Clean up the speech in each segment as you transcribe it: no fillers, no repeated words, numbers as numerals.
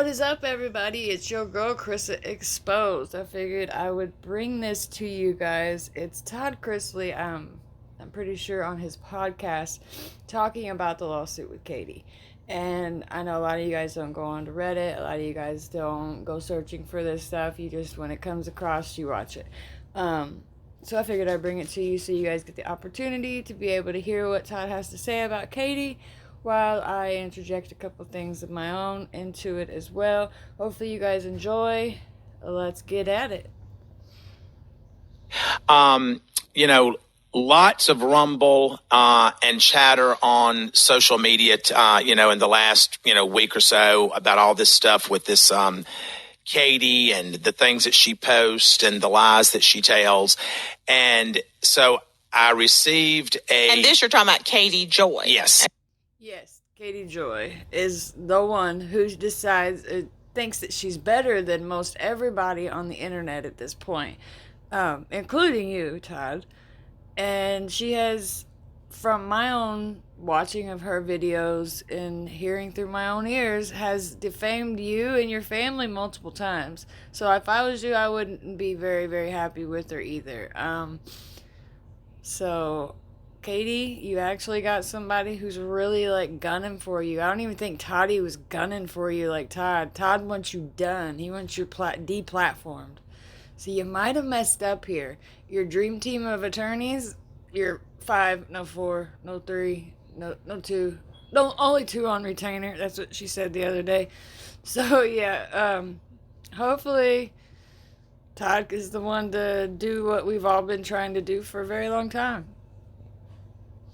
What is up, everybody? It's your girl, KRYSA Exposed. I figured I would bring this to you guys. It's Todd Chrisley, I'm pretty sure on his podcast, talking about the lawsuit with Katie. And I know a lot of you guys don't go on to Reddit. A lot of you guys don't go searching for this stuff. You just, when it comes across, you watch it. So I figured I'd bring it to you so you guys get the opportunity to be able to hear what Todd has to say about Katie, while I interject a couple things of my own into it as well. Hopefully you guys enjoy. Let's get at it. Lots of rumble and chatter on social media, in the last, week or so about all this stuff with this Katie and the things that she posts and the lies that she tells. And so I received And this you're talking about Katie Joy. Yes. Yes, Katie Joy is the one who decides, thinks that she's better than most everybody on the internet at this point, including you, Todd. And she has, from my own watching of her videos and hearing through my own ears, has defamed you and your family multiple times. So if I was you, I wouldn't be very, very happy with her either. So Katie, you actually got somebody who's really, gunning for you. I don't even think Toddy was gunning for you like Todd. Todd wants you done. He wants you deplatformed. So you might have messed up here. Your dream team of attorneys, you're 5, no 4, no 3, no 2. No, only 2 on retainer. That's what she said the other day. So, yeah, hopefully Todd is the one to do what we've all been trying to do for a very long time.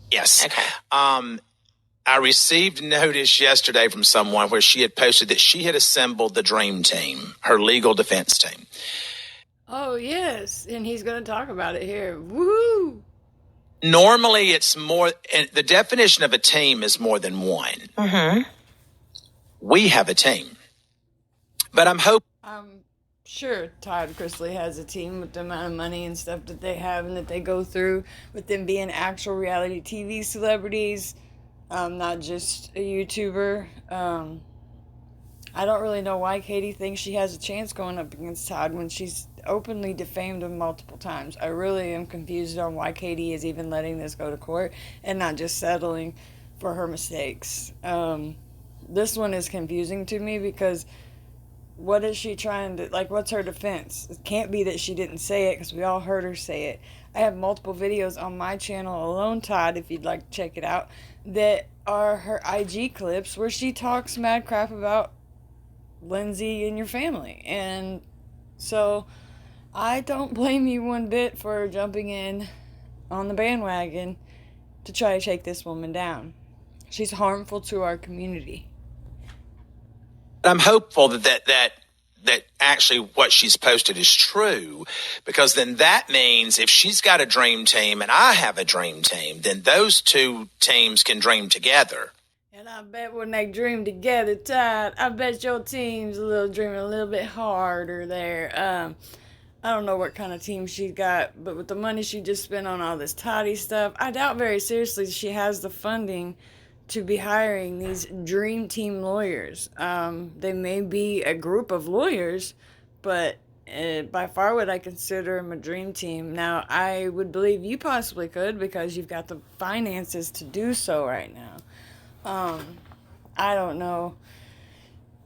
Yes. Okay. I received notice yesterday from someone where she had posted that she had assembled the dream team, her legal defense team. Oh, yes. And he's going to talk about it here. Woo! Normally, it's more, and the definition of a team is more than one. Mm-hmm. We have a team. But I'm hoping. I'm sure Todd Chrisley has a team with the amount of money and stuff that they have and that they go through, with them being actual reality TV celebrities, not just a YouTuber. I don't really know why Katie thinks she has a chance going up against Todd when she's openly defamed him multiple times. I really am confused on why Katie is even letting this go to court and not just settling for her mistakes. This one is confusing to me because what is she trying to, what's her defense? It can't be that she didn't say it, because we all heard her say it. I have multiple videos on my channel alone, Todd, if you'd like to check it out, that are her IG clips where she talks mad crap about Lindsay and your family. And so I don't blame you one bit for jumping in on the bandwagon to try to take this woman down. She's harmful to our community. I'm hopeful that actually what she's posted is true, because then that means if she's got a dream team and I have a dream team, then those two teams can dream together. And I bet when they dream together, Todd, I bet your team's dreaming a little bit harder there. I don't know what kind of team she got, but with the money she just spent on all this Toddy stuff, I doubt very seriously she has the funding to be hiring these dream team lawyers. They may be a group of lawyers, but by far would I consider them a dream team. Now, I would believe you possibly could, because you've got the finances to do so right now. I don't know.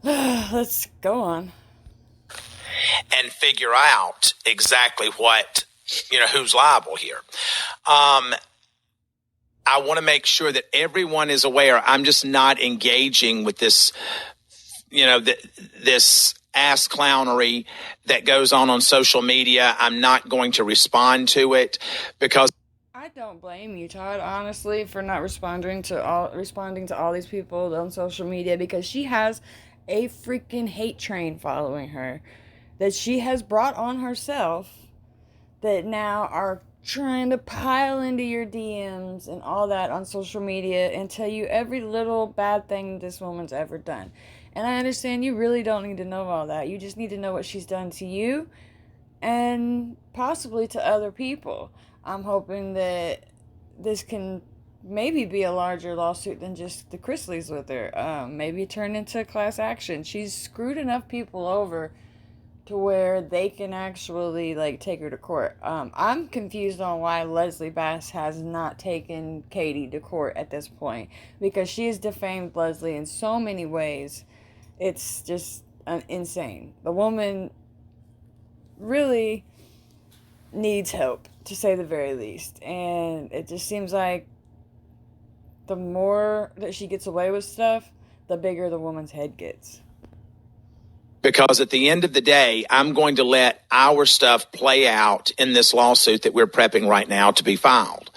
Let's go on. And figure out exactly what, who's liable here. I want to make sure that everyone is aware. I'm just not engaging with this, this ass clownery that goes on social media. I'm not going to respond to it, because I don't blame you, Todd, honestly, for not responding to all these people on social media, because she has a freaking hate train following her that she has brought on herself, that now are trying to pile into your DMs and all that on social media and tell you every little bad thing this woman's ever done. And I understand you really don't need to know all that. You just need to know what she's done to you and possibly to other people. I'm hoping that this can maybe be a larger lawsuit than just the Chrisleys with her. Maybe turn into a class action. She's screwed enough people over to where they can actually like take her to court. I'm confused on why Leslie Bass has not taken Katie to court at this point, because she has defamed Leslie in so many ways. It's just insane. The woman really needs help, to say the very least, and it just seems like the more that she gets away with stuff, the bigger the woman's head gets. Because at the end of the day, I'm going to let our stuff play out in this lawsuit that we're prepping right now to be filed.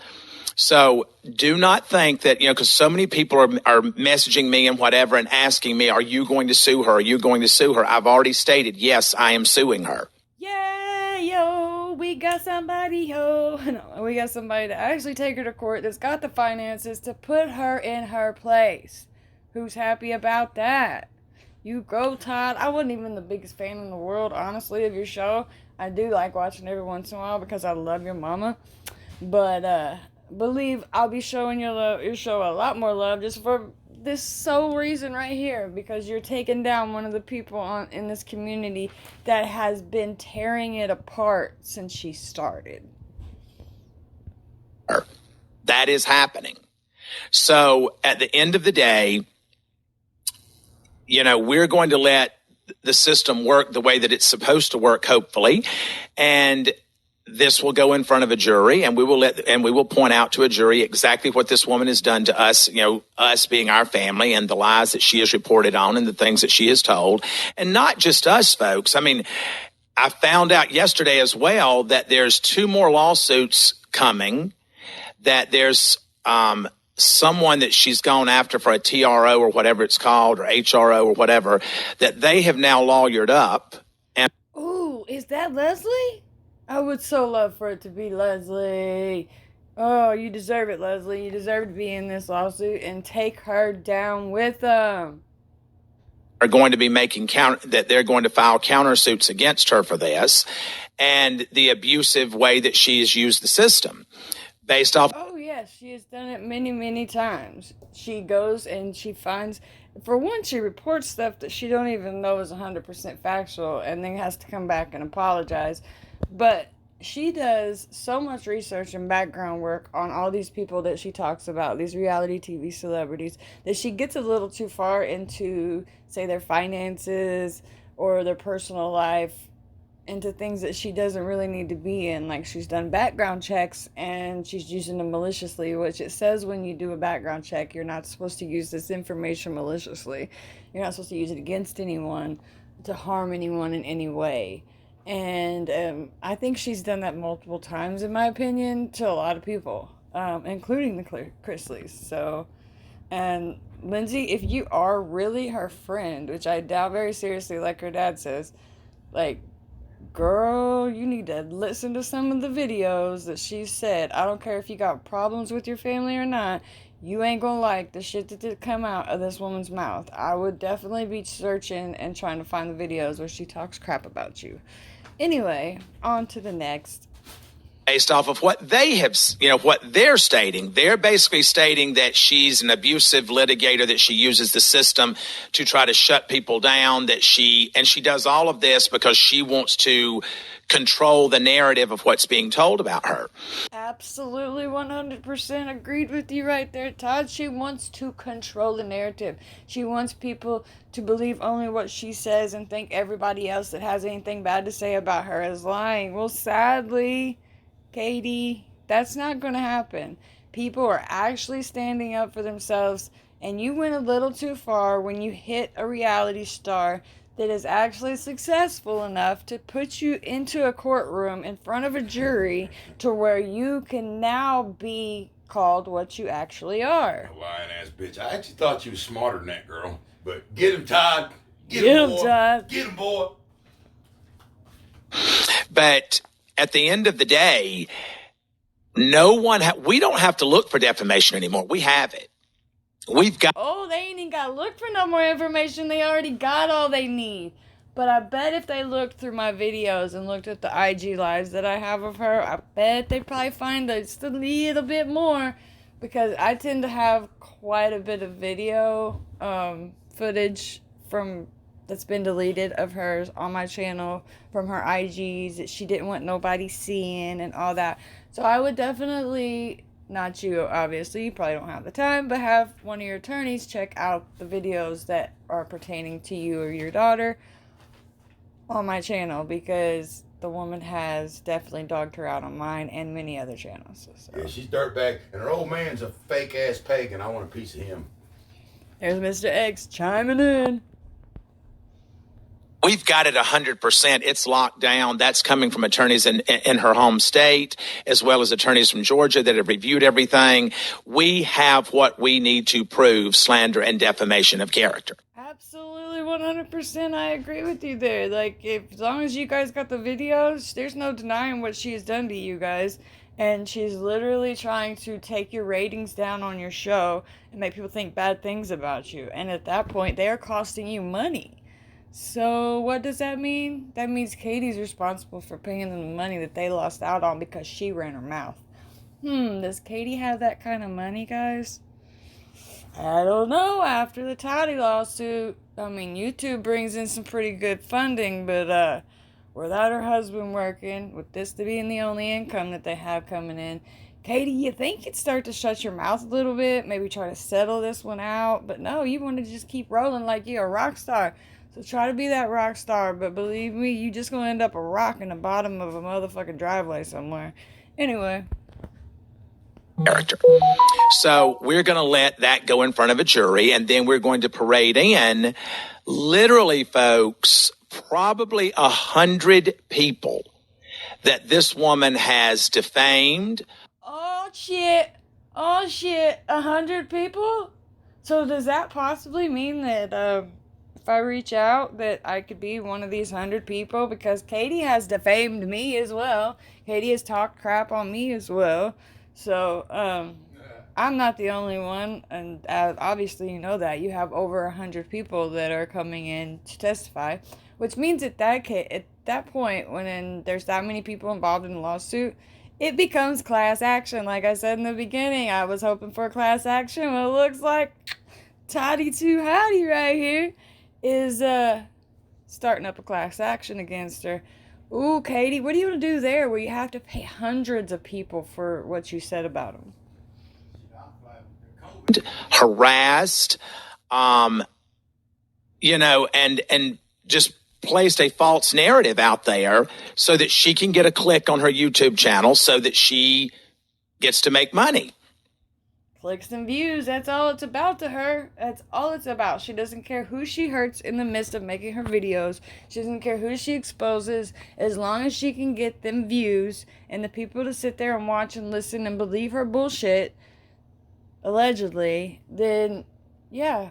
So do not think that, because so many people are messaging me and whatever and asking me, are you going to sue her? Are you going to sue her? I've already stated, yes, I am suing her. Yeah, yo, we got somebody, yo. No, we got somebody to actually take her to court that's got the finances to put her in her place. Who's happy about that? You go, Todd. I wasn't even the biggest fan in the world, honestly, of your show. I do like watching every once in a while because I love your mama. But believe I'll be showing your show a lot more love just for this sole reason right here, because you're taking down one of the people in this community that has been tearing it apart since she started. That is happening. So at the end of the day, we're going to let the system work the way that it's supposed to work, hopefully. And this will go in front of a jury, and we will point out to a jury exactly what this woman has done to us, us being our family, and the lies that she has reported on and the things that she has told. And not just us, folks. I mean, I found out yesterday as well that there's 2 more lawsuits coming, that there's someone that she's gone after for a TRO or whatever it's called, or HRO or whatever, that they have now lawyered up. And ooh, is that Leslie? I would so love for it to be Leslie. Oh, you deserve it, Leslie. You deserve to be in this lawsuit, and take her down with them. Are going to be that they're going to file countersuits against her for this, and the abusive way that she has used the system based off. Oh yes, she has done it many, many times. She goes and she finds, for one, she reports stuff that she don't even know is 100% factual, and then has to come back and apologize. But she does so much research and background work on all these people that she talks about, these reality TV celebrities, that she gets a little too far into, say, their finances or their personal life, into things that she doesn't really need to be in. Like, she's done background checks and she's using them maliciously, which it says when you do a background check, you're not supposed to use this information maliciously. You're not supposed to use it against anyone, to harm anyone in any way. And I think she's done that multiple times, in my opinion, to a lot of people, including the Chrisleys. So, and Lindsay, if you are really her friend, which I doubt very seriously, like her dad says, like, girl, you need to listen to some of the videos that she said. I don't care if you got problems with your family or not. You ain't gonna like the shit that did come out of this woman's mouth. I would definitely be searching and trying to find the videos where she talks crap about you. Anyway, on to the next. Based off of what they have, what they're stating. They're basically stating that she's an abusive litigator, that she uses the system to try to shut people down, that she does all of this because she wants to control the narrative of what's being told about her. Absolutely 100% agreed with you right there, Todd. She wants to control the narrative. She wants people to believe only what she says and think everybody else that has anything bad to say about her is lying. Well, sadly, Katie, that's not going to happen. People are actually standing up for themselves, and you went a little too far when you hit a reality star that is actually successful enough to put you into a courtroom in front of a jury to where you can now be called what you actually are. A lying ass bitch. I actually thought you was smarter than that, girl. But get him, Todd. Get him, boy. Todd. Get him, boy. But at the end of the day, we don't have to look for defamation anymore. We have it. We've got. Oh, they ain't even got to look for no more information. They already got all they need. But I bet if they looked through my videos and looked at the IG lives that I have of her, I bet they'd probably find just a little bit more. because I tend to have quite a bit of video footage from that's been deleted of hers on my channel from her IGs that she didn't want nobody seeing and all that. So I would definitely, not you obviously, you probably don't have the time, but have one of your attorneys check out the videos that are pertaining to you or your daughter on my channel, because the woman has definitely dogged her out on mine and many other channels. So. Yeah, she's dirtbag, and her old man's a fake ass pagan. I want a piece of him. There's Mr. X chiming in. We've got it 100%. It's locked down. That's coming from attorneys in her home state, as well as attorneys from Georgia that have reviewed everything. We have what we need to prove slander and defamation of character. Absolutely, 100%. I agree with you there. Like, as long as you guys got the videos, there's no denying what she has done to you guys. And she's literally trying to take your ratings down on your show and make people think bad things about you. And at that point, they are costing you money. So what does that mean? That means Katie's responsible for paying them the money that they lost out on because she ran her mouth. Does Katie have that kind of money, guys? I don't know. After the Toddy lawsuit, I mean, YouTube brings in some pretty good funding, but without her husband working, with this to being the only income that they have coming in, Katie, you think you'd start to shut your mouth a little bit, maybe try to settle this one out, but no, you want to just keep rolling like you're a rock star. So try to be that rock star, but believe me, you just gonna end up a rock in the bottom of a motherfucking driveway somewhere. Anyway. Character. So we're going to let that go in front of a jury, and then we're going to parade in, literally, folks, probably 100 people that this woman has defamed. Oh, shit. 100 people? So does that possibly mean that, if I reach out, that I could be one of these 100 people? Because Katie has defamed me as well. Katie has talked crap on me as well. So, I'm not the only one. And obviously you know that. You have over 100 people that are coming in to testify. Which means at that point, when there's that many people involved in the lawsuit, it becomes class action. Like I said in the beginning, I was hoping for class action. Well, it looks like Toddy Too Howdy right here is starting up a class action against her. Ooh, Katie, what do you want to do there where you have to pay hundreds of people for what you said about them? Harassed, and just placed a false narrative out there so that she can get a click on her YouTube channel so that she gets to make money. Clicks and views, that's all it's about to her. That's all it's about. She doesn't care who she hurts in the midst of making her videos. She doesn't care who she exposes. As long as she can get them views and the people to sit there and watch and listen and believe her bullshit, allegedly, then yeah.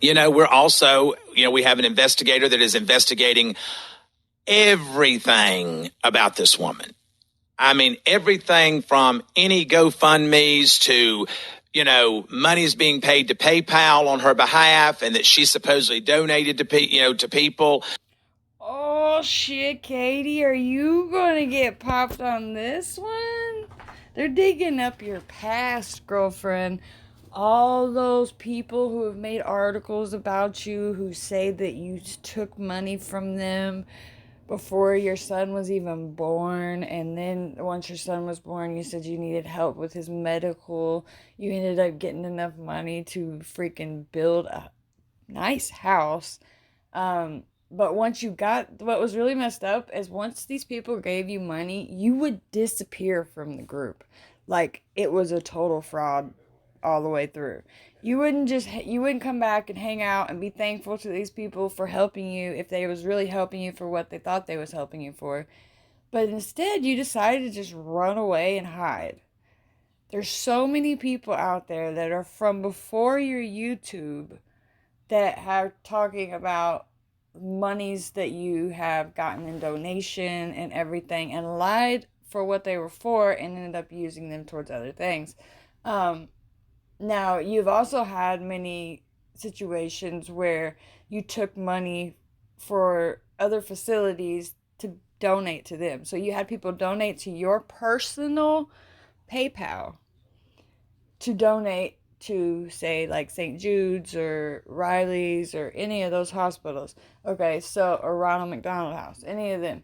We're also, we have an investigator that is investigating everything about this woman. I mean, everything from any GoFundMe's to, money's being paid to PayPal on her behalf and that she supposedly donated to people. Oh, shit, Katie, are you going to get popped on this one? They're digging up your past, girlfriend. All those people who have made articles about you, who say that you took money from them before your son was even born, and then once your son was born, you said you needed help with his medical. You ended up getting enough money to freaking build a nice house. But once you got, what was really messed up is once these people gave you money, you would disappear from the group. Like, it was a total fraud all the way through. You wouldn't come back and hang out and be thankful to these people for helping you if they was really helping you for what they thought they was helping you for. But instead, you decided to just run away and hide. There's so many people out there that are from before your YouTube that are talking about monies that you have gotten in donation and everything, and lied for what they were for and ended up using them towards other things. Now, you've also had many situations where you took money for other facilities to donate to them. So you had people donate to your personal PayPal to donate to, say, like St. Jude's or Riley's or any of those hospitals. Okay, so, or Ronald McDonald House, any of them.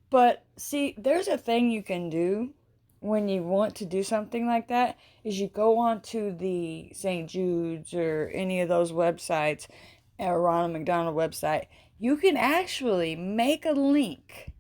But see, there's a thing you can do when you want to do something like that, is you go on to the St. Jude's or any of those websites, or Ronald McDonald website. You can actually make a link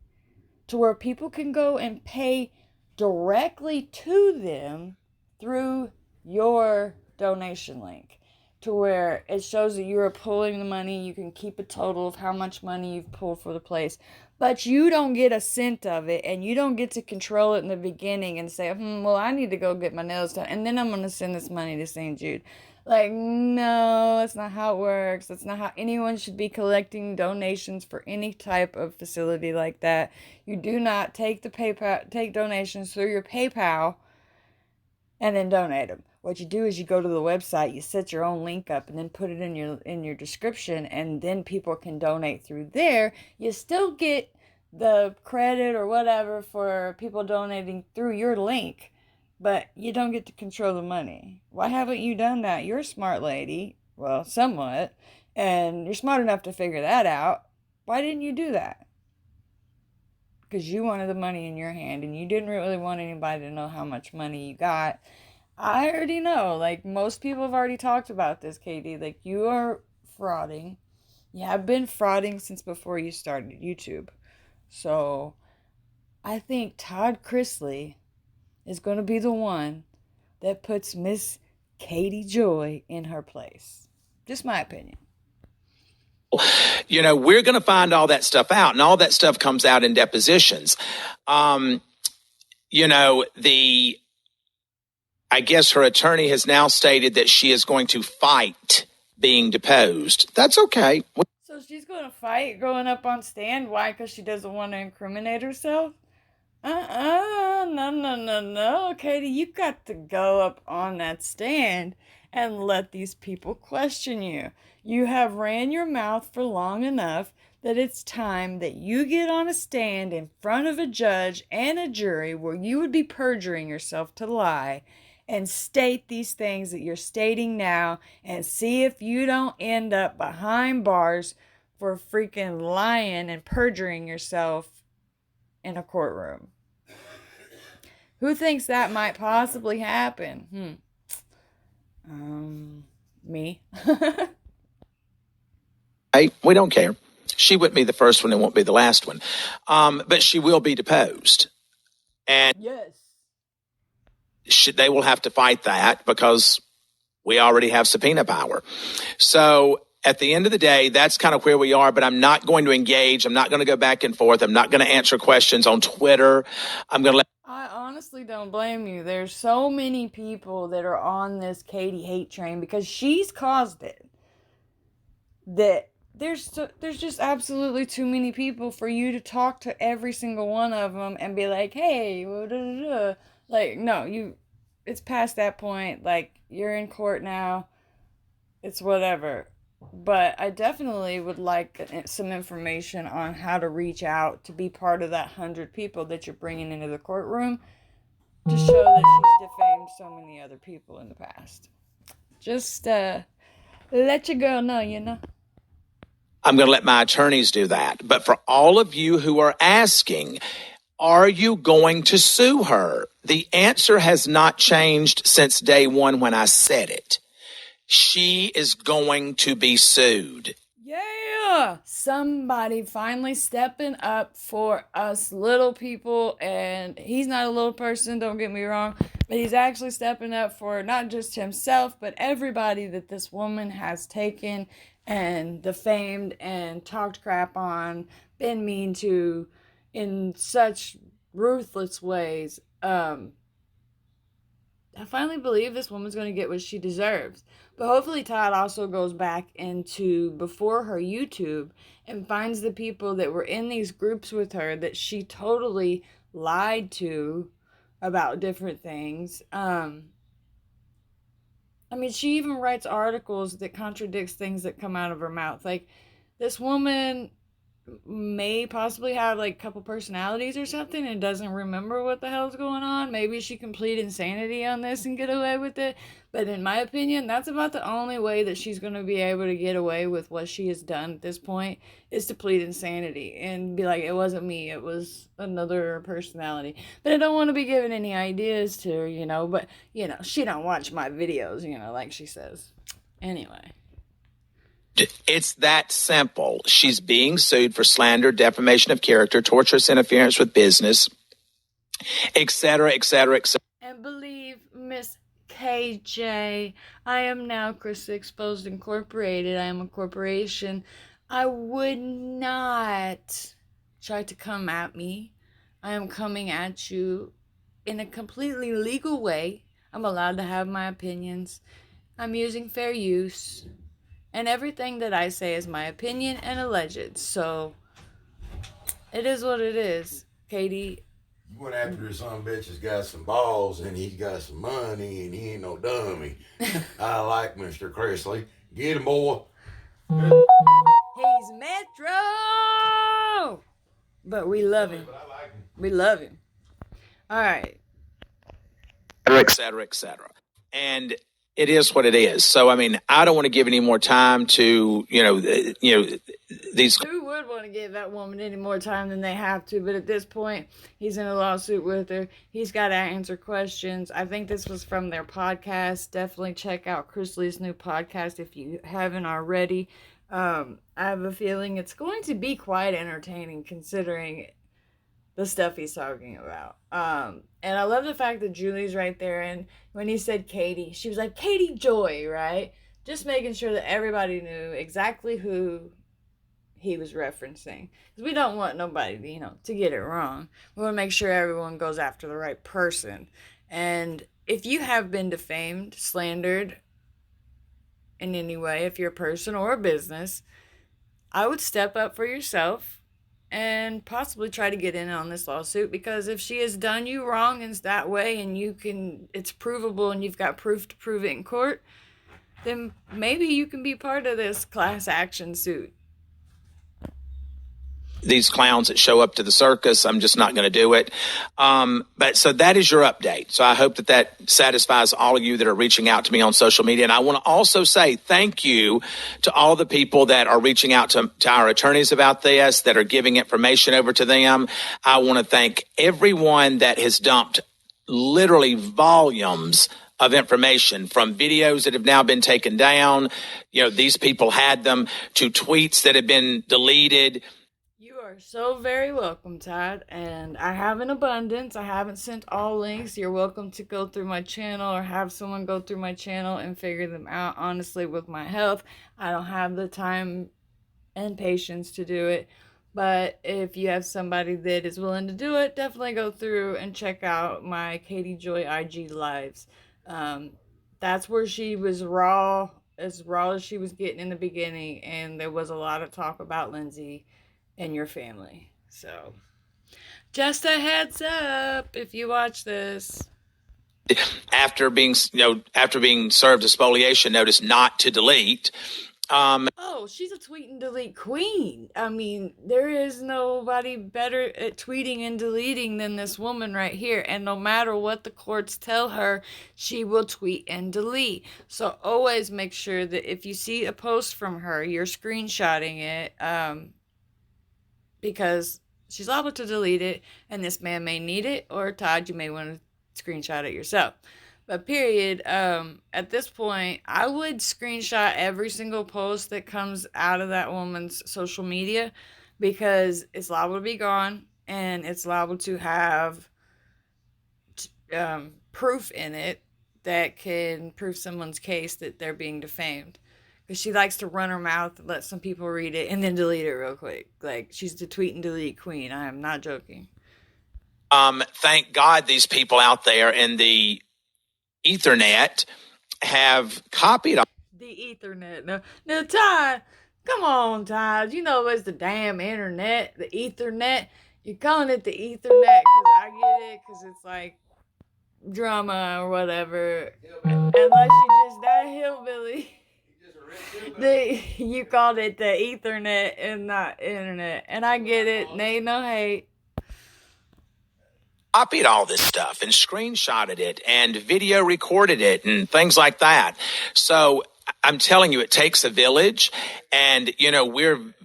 to where people can go and pay directly to them through your donation link, to where it shows that you're pulling the money. You can keep a total of how much money you've pulled for the place, but you don't get a cent of it, and you don't get to control it in the beginning and say, well, I need to go get my nails done, and then I'm going to send this money to St. Jude. Like, no, that's not how it works. That's not how anyone should be collecting donations for any type of facility like that. You do not take donations through your PayPal and then donate them. What you do is you go to the website, you set your own link up, and then put it in your description, and then people can donate through there. You still get the credit or whatever for people donating through your link, but you don't get to control the money. Why haven't you done that? You're a smart lady. Well, somewhat. And you're smart enough to figure that out. Why didn't you do that? Because you wanted the money in your hand, and you didn't really want anybody to know how much money you got. I already know. Like, most people have already talked about this, Katie. Like, you are frauding. You have been frauding since before you started YouTube. So, I think Todd Chrisley is going to be the one that puts Miss Katie Joy in her place. Just my opinion. You know, we're going to find all that stuff out, and all that stuff comes out in depositions. You know, I guess her attorney has now stated that she is going to fight being deposed. That's okay. So she's going to fight going up on stand? Why? Because she doesn't want to incriminate herself? No, Katie, you got to go up on that stand and let these people question you. You have ran your mouth for long enough that it's time that you get on a stand in front of a judge and a jury where you would be perjuring yourself to lie and state these things that you're stating now, and see if you don't end up behind bars for freaking lying and perjuring yourself in a courtroom. Who thinks that might possibly happen? Me. Hey, we don't care. She wouldn't be the first one and won't be the last one. But she will be deposed. And yes. They will have to fight that because we already have subpoena power. So at the end of the day, that's kind of where we are, but I'm not going to engage. I'm not going to go back and forth. I'm not going to answer questions on Twitter. I'm going to let... I honestly don't blame you. There's so many people that are on this Katie hate train because she's caused it. That there's just absolutely too many people for you to talk to every single one of them and be like, hey, like, no, it's past that point. Like, you're in court now. It's whatever. But I definitely would like some information on how to reach out to be part of that 100 people that you're bringing into the courtroom to show that she's defamed so many other people in the past. Just let your girl know, you know. I'm going to let my attorneys do that. But for all of you who are asking, are you going to sue her? The answer has not changed since day one when I said it. She is going to be sued. Yeah! Somebody finally stepping up for us little people, and he's not a little person, don't get me wrong, but he's actually stepping up for not just himself, but everybody that this woman has taken and defamed and talked crap on, been mean to in such ruthless ways. I finally believe this woman's going to get what she deserves. But hopefully Todd also goes back into before her YouTube and finds the people that were in these groups with her that she totally lied to about different things. I mean, she even writes articles that contradicts things that come out of her mouth. Like, this woman may possibly have like a couple personalities or something and doesn't remember what the hell's going on. Maybe she can plead insanity on this and get away with it. But in my opinion, that's about the only way that she's going to be able to get away with what she has done at this point, is to plead insanity and be like, it wasn't me, it was another personality. But I don't want to be giving any ideas to her, but, she don't watch my videos, like she says. Anyway. It's that simple. She's being sued for slander, defamation of character, torturous interference with business, et cetera, et cetera, et cetera. And believe Miss KJ, I am now KRYSA Exposed Incorporated. I am a corporation. I would not try to come at me. I am coming at you in a completely legal way. I'm allowed to have my opinions. I'm using fair use. And everything that I say is my opinion and alleged. So, it is what it is. Katie. You went after this son of a bitch has got some balls and he's got some money and he ain't no dummy. I like Mr. Chrisley. Get him, boy. He's Metro! But we love him. But I like him. We love him. All right. Et cetera, et cetera. And it is what it is. So, I don't want to give any more time to, these. Who would want to give that woman any more time than they have to? But at this point, he's in a lawsuit with her. He's got to answer questions. I think this was from their podcast. Definitely check out Chrisley's new podcast if you haven't already. I have a feeling it's going to be quite entertaining considering the stuff he's talking about. And I love the fact that Julie's right there. And when he said Katie, she was like, Katie Joy, right? Just making sure that everybody knew exactly who he was referencing. Because we don't want nobody, to get it wrong. We want to make sure everyone goes after the right person. And if you have been defamed, slandered in any way, if you're a person or a business, I would step up for yourself and possibly try to get in on this lawsuit, because if she has done you wrong in that way and it's provable and you've got proof to prove it in court, then maybe you can be part of this class action suit. These clowns that show up to the circus, I'm just not going to do it. But so that is your update. So I hope that satisfies all of you that are reaching out to me on social media. And I want to also say thank you to all the people that are reaching out to our attorneys about this, that are giving information over to them. I want to thank everyone that has dumped literally volumes of information, from videos that have now been taken down. These people had them, to tweets that have been deleted. You're so very welcome, Todd, and I have an abundance. I haven't sent all links. You're welcome to go through my channel or have someone go through my channel and figure them out. Honestly, with my health, I don't have the time and patience to do it, but if you have somebody that is willing to do it, definitely go through and check out my Katie Joy IG lives. That's where she was raw as she was getting in the beginning, and there was a lot of talk about Lindsay and your family. So, just a heads up if you watch this. After being served a spoliation notice not to delete. Oh, she's a tweet and delete queen. There is nobody better at tweeting and deleting than this woman right here. And no matter what the courts tell her, she will tweet and delete. So always make sure that if you see a post from her, you're screenshotting it. Because she's liable to delete it, and this man may need it, or Todd, you may want to screenshot it yourself. But period, at this point, I would screenshot every single post that comes out of that woman's social media, because it's liable to be gone, and it's liable to have proof in it that can prove someone's case that they're being defamed. Because she likes to run her mouth, let some people read it, and then delete it real quick. Like, she's the tweet and delete queen. I am not joking. Thank God these people out there in the Ethernet have copied. The Ethernet. No, Todd. Come on, Todd. You know it's the damn internet. The Ethernet. You're calling it the Ethernet because I get it. Because it's like drama or whatever. Unless you just that hillbilly. You called it the Ethernet and not internet. And I get it. Ain't no hate. Copied all this stuff and screenshotted it and video recorded it and things like that. So I'm telling you, it takes a village, and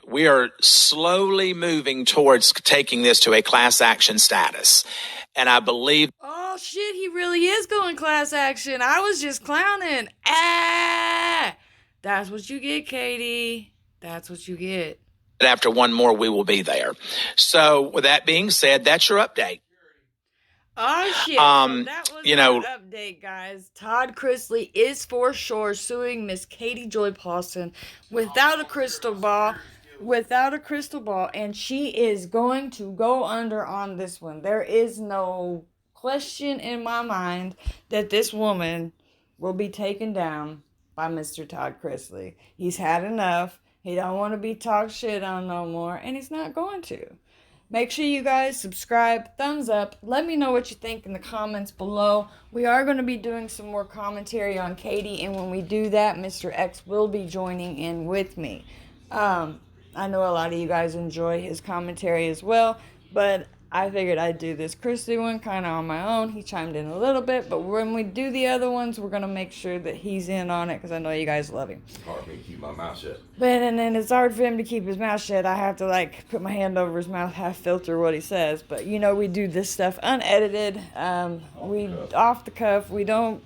we are slowly moving towards taking this to a class action status. And I believe, Oh shit, he really is going class action. I was just clowning. Ah, that's what you get, Katie. That's what you get. that after one more, we will be there. So with that being said, that's your update. Oh shit! So that was our update, guys. Todd Chrisley is for sure suing Miss Katie Joy Paulson without a crystal ball, and she is going to go under on this one. There is no question in my mind that this woman will be taken down by Mr. Todd Chrisley. He's had enough. He don't want to be talked shit on no more, and he's not going to. Make sure you guys subscribe, thumbs up. Let me know what you think in the comments below. We are going to be doing some more commentary on Katie, and when we do that, Mr. X will be joining in with me. I know a lot of you guys enjoy his commentary as well, but I figured I'd do this Chrisley one kind of on my own. He chimed in a little bit, but when we do the other ones, we're going to make sure that he's in on it because I know you guys love him. It's hard for me to keep my mouth shut. And then it's hard for him to keep his mouth shut. I have to put my hand over his mouth, half filter what he says. But we do this stuff unedited. Off the cuff. We don't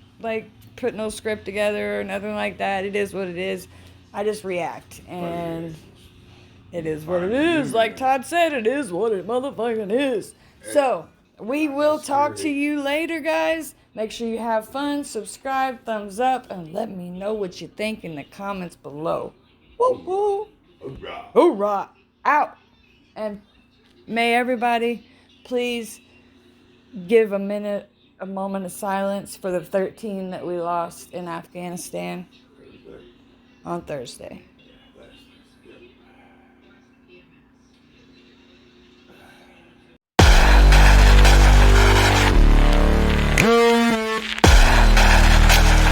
put no script together or nothing like that. It is what it is. I just react, and it is what it is. Like Todd said, it is what it motherfucking is. So we will talk to you later, guys. Make sure you have fun, subscribe, thumbs up, and let me know what you think in the comments below. Woo woo. Hoorah. Hoorah. Out. And may everybody please give a moment of silence for the 13 that we lost in Afghanistan on Thursday.